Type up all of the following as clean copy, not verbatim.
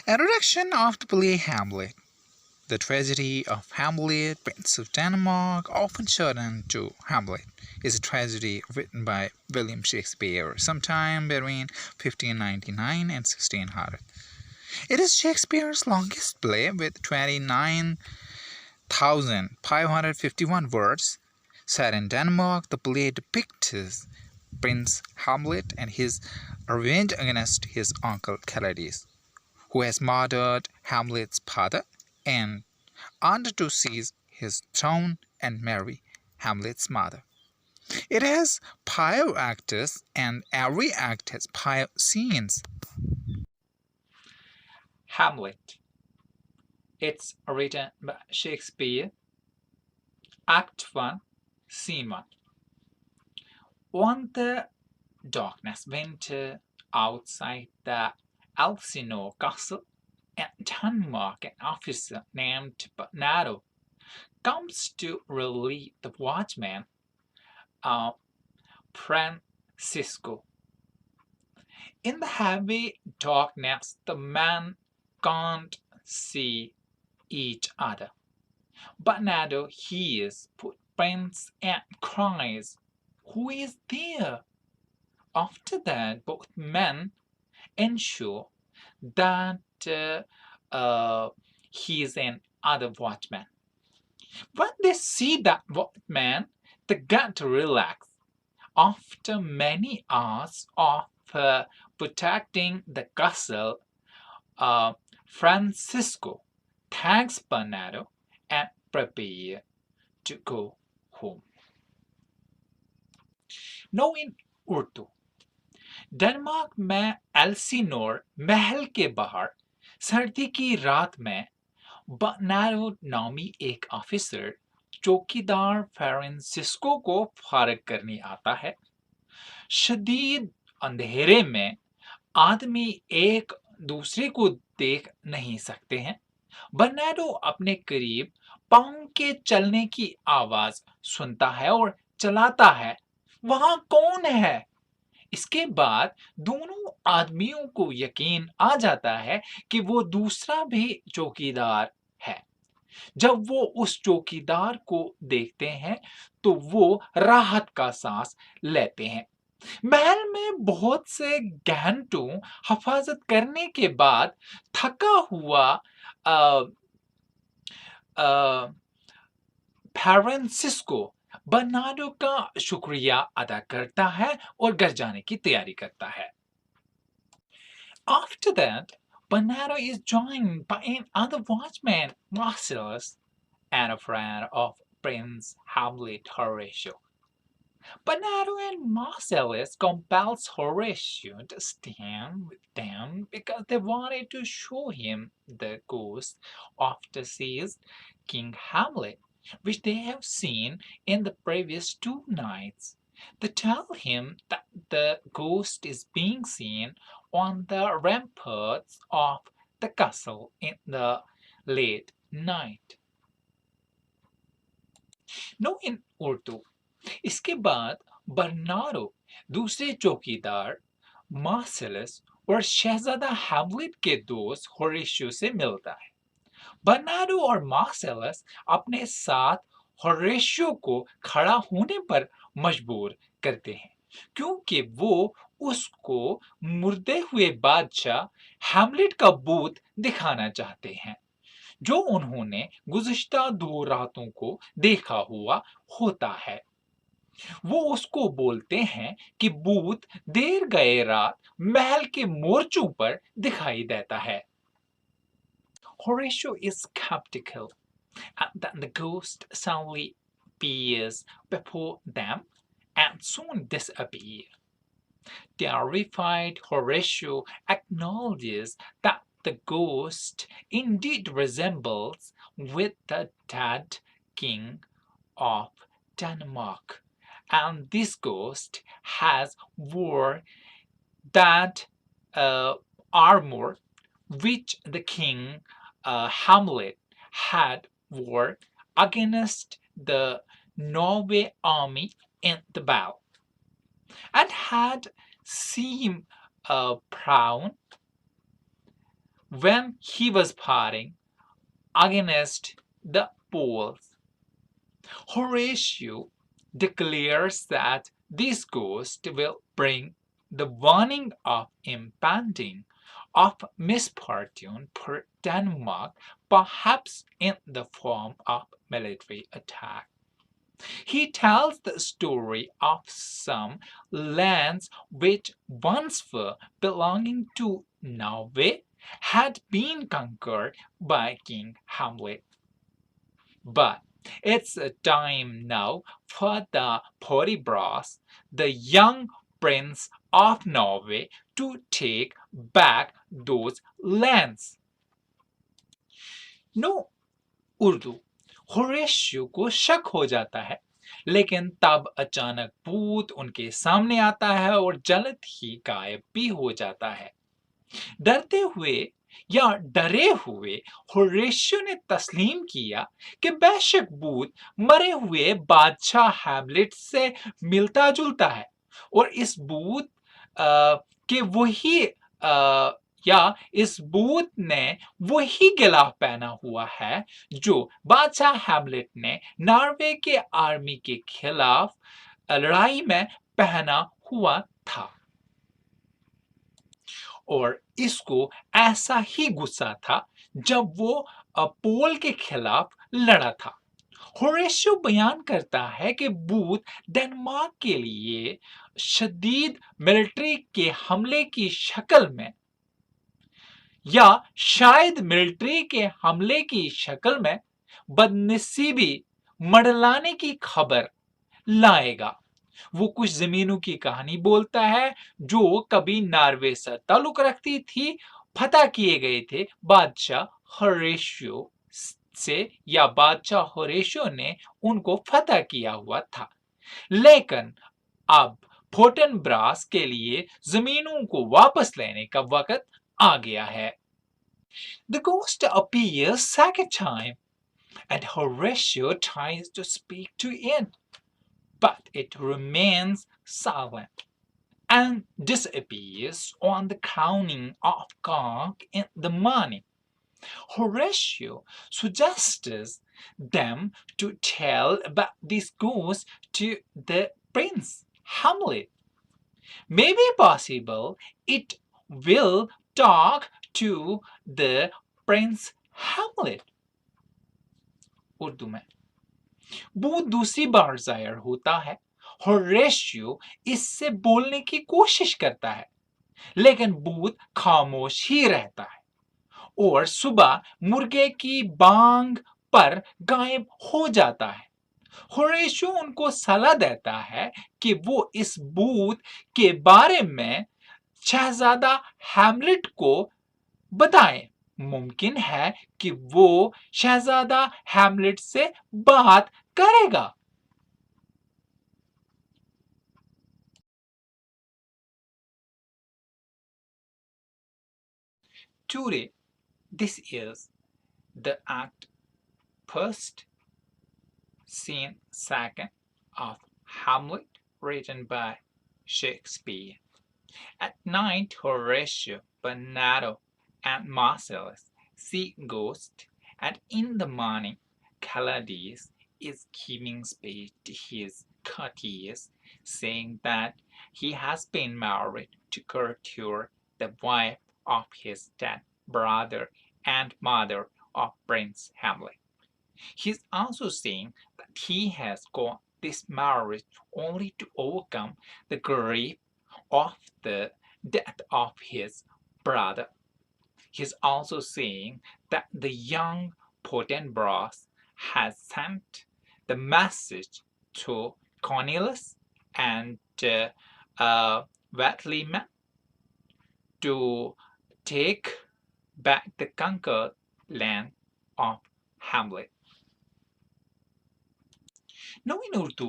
Introduction of the play Hamlet. The tragedy of Hamlet, Prince of Denmark, often shortened to Hamlet, is a tragedy written by William Shakespeare sometime between 1599 and 1600. It is Shakespeare's longest play with 29,551 words. Set in Denmark, the play depicts Prince Hamlet and his revenge against his uncle Calades, who has murdered Hamlet's father and wanted to seize his throne and marry Hamlet's mother. It has 5 actors, and every act has 5 scenes. Hamlet. It's written by Shakespeare. Act 1, Scene 1. On the darkness winter outside the Elsinore castle in Denmark, an officer named Bernardo comes to relieve the watchman, Francisco. In the heavy darkness, the men can't see each other. Bernardo hears footprints and cries, "Who is there?" After that, both men ensure that he is an other watchman. When they see that watchman, they get to relax. After many hours of protecting the castle, Francisco thanks Bernardo and prepare to go home. Now in Urdu. Denmark में एल्सिनोर महल के बाहर सर्दी की रात में Bernardo नामी एक officer चौकीदार फ्रांसिस्को को फारग करने आता है। शदीद अंधेरे में आदमी एक दूसरे को देख नहीं सकते हैं। बर्नार्डो अपने करीब पांव के चलने की आवाज सुनता है और चलाता है। वहां कौन है? इसके बाद दोनों आदमियों को यकीन आ जाता है कि वो दूसरा भी चौकीदार है। जब वो उस चौकीदार को देखते हैं तो वो राहत का सांस लेते हैं। महल में बहुत से घंटों हिफाजत करने के बाद थका हुआ फ्रांसिस्को बर्नार्डो का शुक्रिया अदा करता है और घर जाने की तैयारी करता है। After that, Bernardo is joined by another watchman, Marcellus, and a friend of Prince Hamlet, Horatio. Bernardo and Marcellus compels Horatio to stand with them because they wanted to show him the ghost of deceased King Hamlet, which they have seen in the previous 2 nights. They tell him that the ghost is being seen on the ramparts of the castle in the late night. Now in Urdu. इसके बाद Bernardo दूसरे चौकीदार Marcellus और शहजादा Hamlet के दोस्त Horatio से मिलता है। बर्नार्डो और मार्सेलस अपने साथ होरेशियो को खड़ा होने पर मजबूर करते हैं क्योंकि वो उसको मुर्दे हुए बादशाह हैमलेट का भूत दिखाना चाहते हैं जो उन्होंने गुज़िश्ता 2 रातों को देखा हुआ होता है। वो उसको बोलते हैं कि भूत देर गए रात महल के मोर्चों पर दिखाई देता है। Horatio is skeptical that the ghost suddenly appears before them and soon disappears. Terrified, Horatio acknowledges that the ghost indeed resembles with the dead king of Denmark, and this ghost has wore that armor which the king Hamlet had wore against the Norway army in the battle, and had seemed proud when he was fighting against the Poles. Horatio declares that this ghost will bring the warning of impending of misfortune for Denmark, perhaps in the form of military attack. He tells the story of some lands which once were belonging to Norway had been conquered by King Hamlet. But it's a time now for the Poribras, the young prince of Norway, to take back those lands. No Urdu Horatio को शक हो जाता है, लेकिन तब अचानक भूत उनके सामने आता है और जल्द ही गायब भी हो जाता है। डरते हुए या डरे हुए होरेशियो ने तस्लीम किया कि बेशक भूत मरे हुए बादशाह हैमलेट से मिलता जुलता है और इस भूत के वही या इस भूत ने वही गिलाफ पहना हुआ है जो बादशाह हैमलेट ने नॉर्वे के आर्मी के खिलाफ लड़ाई में पहना हुआ था और इसको ऐसा ही गुस्सा था जब वो पोल के खिलाफ लड़ा था। होरेशियो बयान करता है कि भूत डेनमार्क के लिए शदीद मिलिट्री के हमले की शक्ल में या शायद मिलिट्री के हमले की शक्ल में बदनसीबी मंडलाने की खबर लाएगा। वो कुछ जमीनों की कहानी बोलता है जो कभी नॉर्वे से ताल्लुक रखती थी, फतह किए गए थे बादशाह होरेशियो से या बादशाह होरेशियो ने उनको फतह किया हुआ था। लेकिन अब फोर्टनब्रास के लिए जमीनों को वापस लेने का वक्त आ गया है। The ghost appears second time and Horatio tries to speak to it, but it remains silent and disappears on the crowning of cock in the morning. Horatio suggests them to tell about this ghost to the prince Hamlet. Maybe possible it will talk to the prince Hamlet. Urdu में वो दूसरी बार जाहिर होता है। Horatio इससे बोलने की कोशिश करता है, लेकिन भूत खामोश ही रहता है और सुबह मुर्गे की बांग पर गायब हो जाता है। होरेशियो उनको सलाह देता है कि वो इस भूत के बारे में शहजादा हैमलेट को बताएं। मुमकिन है कि वो शहजादा हैमलेट से बात करेगा। Today, this is the act first, scene second of Hamlet, written by Shakespeare. At night, Horatio, Bernardo, and Marcellus see ghosts, and in the morning, Calades is giving speech to his courtiers, saying that he has been married to Gertrude, the wife of his dead brother and mother of Prince Hamlet. He's also saying that he has got this marriage only to overcome the grief of the death of his brother. He's also saying that the young Fortinbras has sent the message to Cornelius and Watleyman to take back the conquered land of Hamlet. नवीन उर्दू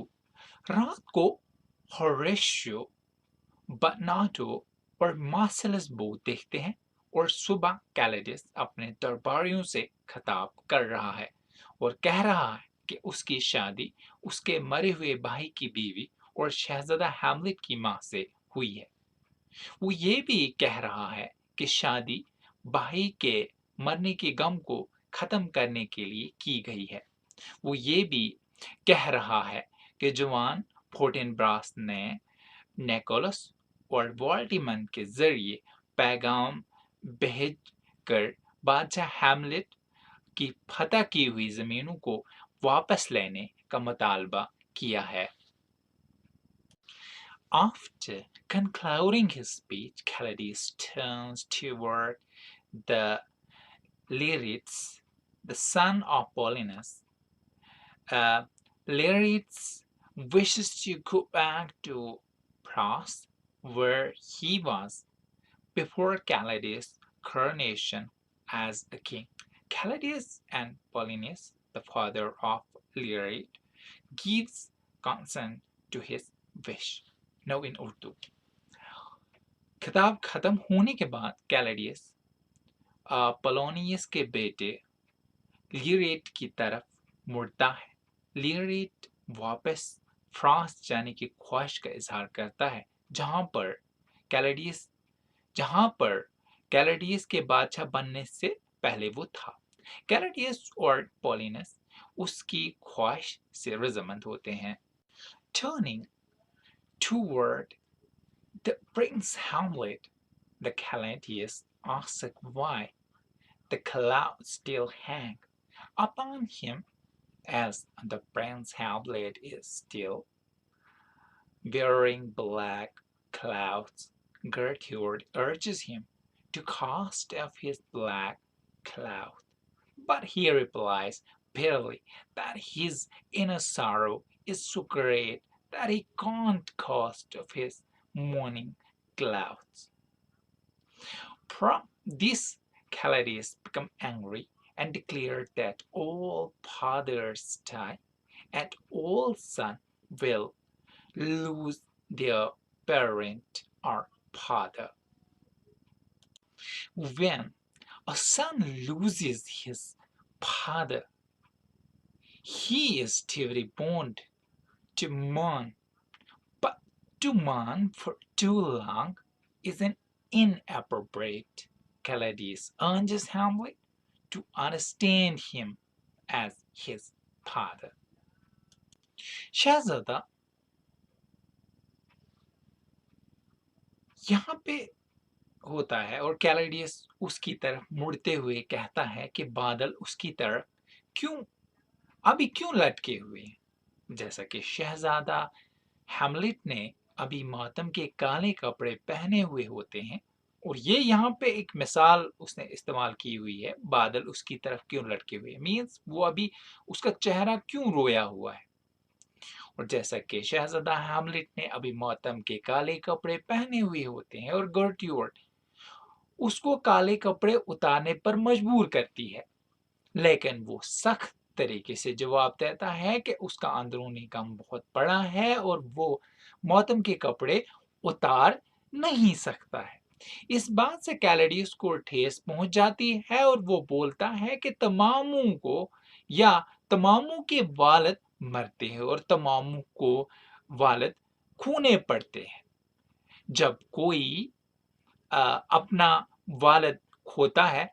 रात को Horatio, Bernardo और Marcellus both देखते हैं और सुबह कैलेडिस अपने दरबारियों से खिताब कर रहा है और कह रहा है कि उसकी शादी उसके मरे हुए भाई की बीवी और शहजादा हैमलेट की मां से हुई है। वो ये भी कह रहा है कि शादी भाई के मरने के गम को खत्म करने के लिए की गई है। वो ये भी कह रहा है कि जवान फोर्टिनब्रास ने निकोलस और वॉल्टीमन के जरिए पैगाम भेज कर बादशाह हैमलेट की फतह की हुई जमीनों को वापस लेने का मुतालबा किया है। After concluding his speech, Calades turns toward the Lyrids, the son of Paulinus. Lyrids wishes to go back to Pros, where he was before Calades' coronation as a king. Calades and Paulinus, the father of Lyrid, gives consent to his wish. Now in Urdu. खिताब खत्म होने के बाद कैलेडियस Polonius के बेटे लियरेट की तरफ मुड़ता है। लियरेट वापस फ्रांस जाने की ख्वाहिश का इजहार करता है, जहां पर कैलेडियस के बादशाह बनने से पहले वो था। कैलेडियस और पोलिनस उसकी ख्वाहिश से रजामंद होते हैं। Turning toward the Prince Hamlet, the Calatius asked why the clouds still hang upon him, as the Prince Hamlet is still wearing black clouds. Gertrude urges him to cast off his black cloud, but he replies bitterly that his inner sorrow is so great that he can't cast off his mourning clouds. From this, Caladius became angry and declared that all fathers die and all sons will lose their parent or father. When a son loses his father, he is still reborn to mourn, but to mourn for too long is an inappropriate. Caladius urges Hamlet to understand him as his father. शहजादा यहाँ पे होता है और कैलेडियस उसकी तरफ मुड़ते हुए कहता है कि बादल उसकी तरफ अभी क्यों लटके हुए हैं। जैसा कि शहजादा हैमलेट ने अभी मातम के काले कपड़े पहने हुए होते हैं, और ये यहाँ पे एक मिसाल उसने इस्तेमाल की हुई है, बादल उसकी तरफ क्यों लटके हुए, मीन्स वो अभी उसका चेहरा क्यों रोया हुआ है। और जैसा कि शहजादा हैमलेट ने अभी मातम के काले कपड़े पहने हुए होते हैं और गर्ट्यूड उसको काले कपड़े उतारने पर मजबूर करती है, लेकिन वो सख्त तरीके से जवाब देता है कि उसका अंदरूनी गम बहुत बड़ा है और वो मौतम के कपड़े उतार नहीं सकता है। इस बात से कैलेडियस को ठेस पहुंच जाती है और वो बोलता है कि तमामों के वालिद मरते हैं और तमामों को वालिद खूने पड़ते हैं। जब कोई अपना वालिद खोता है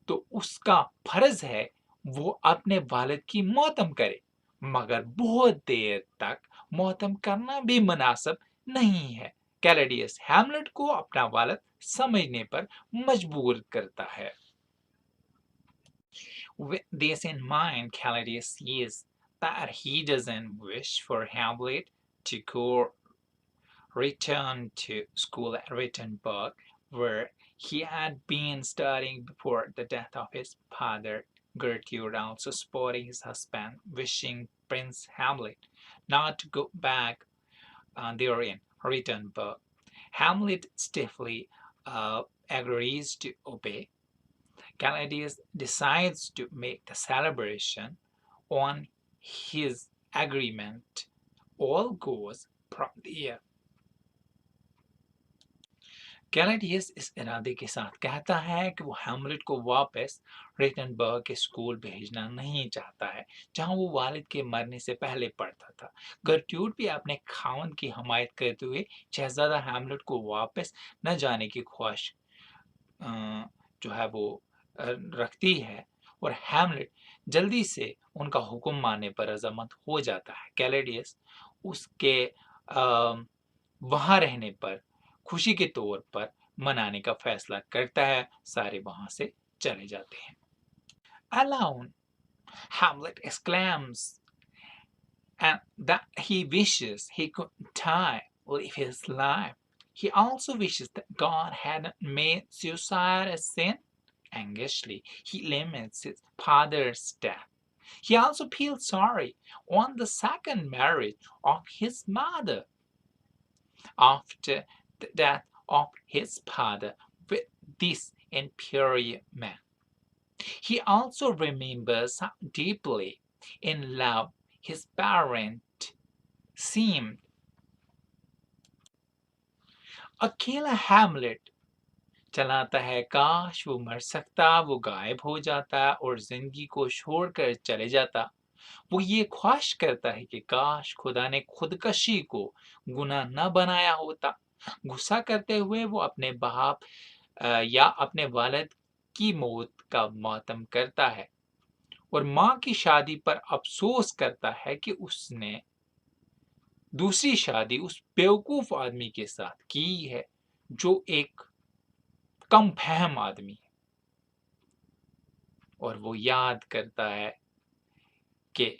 तो उसका फर्ज है वो अपने वालिद की मोहतम करे, मगर बहुत देर तक मोहतम करना भी मुनासिब नहीं है। कैलेडियस हैमलेट को अपना वालिद समझने पर मजबूर करता है। With this in mind, Caladius sees that he doesn't wish for Hamlet to go return to school at Wittenberg, where he had been studying before the death of his father. Gertrude also supporting his husband, wishing Prince Hamlet not to go back there in Wittenberg. Hamlet stiffly agrees to obey. Caladius decides to make the celebration on his agreement. All goes from there. कैलेडियस इस इरादे के साथ कहता है कि वो Hamlet को वापस रेटनबर्ग के स्कूल भेजना नहीं चाहता है, जहां वो वालिद के मरने से पहले पढ़ता था। गर्ट्यूड भी अपने खावंद की हमायत करते हुए शहजादा हैमलेट को वापस न जाने की ख्वाहिश जो है वो रखती है और हैमलेट जल्दी से उनका हुक्म मानने पर रजामंद हो जाता है। कैलेडियस उसके वहां रहने पर खुशी के तौर पर मनाने का फैसला करता है। सारे वहां से चले जाते हैं। Alone, Hamlet exclaims and that he wishes he could die, live his life. He also wishes that God hadn't made suicide a sin. Anxiously, he laments his father's death. He also feels sorry on the second marriage of his mother after the death of his father with this inferior man. He also remembers how deeply in love his parent seemed. अकेला Hamlet चलाता है, काश वो मर सकता, वो गायब हो जाता और जिंदगी को छोड़कर चले जाता। वो ये ख्वाहिश करता है कि काश खुदा ने खुदकशी को गुनाह न बनाया होता। गुस्सा करते हुए वो अपने बाप या अपने वालिद की मौत का मातम करता है और माँ की शादी पर अफसोस करता है कि उसने दूसरी शादी उस बेवकूफ आदमी के साथ की है जो एक कम फहम आदमी है। और वो याद करता है कि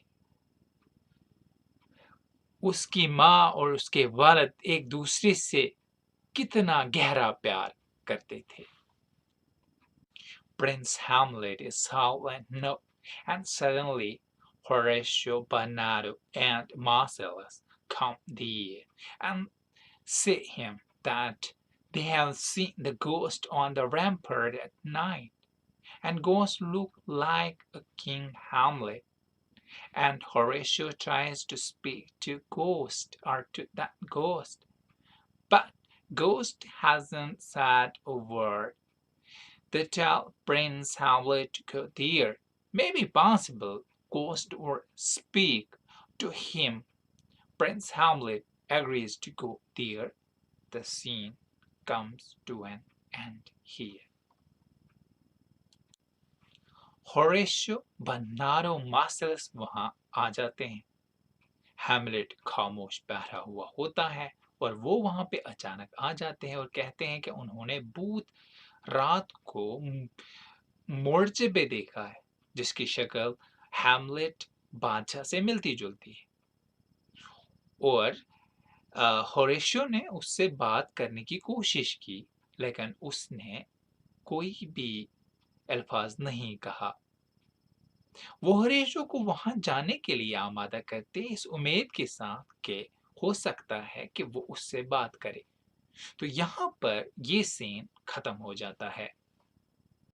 उसकी माँ और उसके वालिद एक दूसरे से कितना गहरा प्यार करते थे। Prince Hamlet is silent no, and suddenly Horatio, Bernardo, and Marcellus come there and say him that they have seen the ghost on the rampart at night, and ghosts look like a King Hamlet. And Horatio tries to speak to Ghost or to that ghost, but Ghost hasn't said a word. They tell Prince Hamlet to go there. Maybe possible Ghost would speak to him. Prince Hamlet agrees to go there. The scene comes to an end here. Horatio Bernardo Marcellus वहां आ जाते हैं। Hamlet खामोश बैठा हुआ होता है और वो वहां पे अचानक आ जाते हैं और कहते हैं कि उन्होंने भूत रात को मोर्चे पे देखा है जिसकी शक्ल हैमलेट बादशाह से मिलती जुलती है। और होरेशियो ने उससे बात करने की कोशिश की लेकिन उसने कोई भी अल्फाज नहीं कहा। वो होरेशियो को वहां जाने के लिए आमादा करते इस उम्मीद के साथ कि हो सकता है कि वो उससे बात करे। तो यहाँ पर ये सीन खत्म हो जाता है।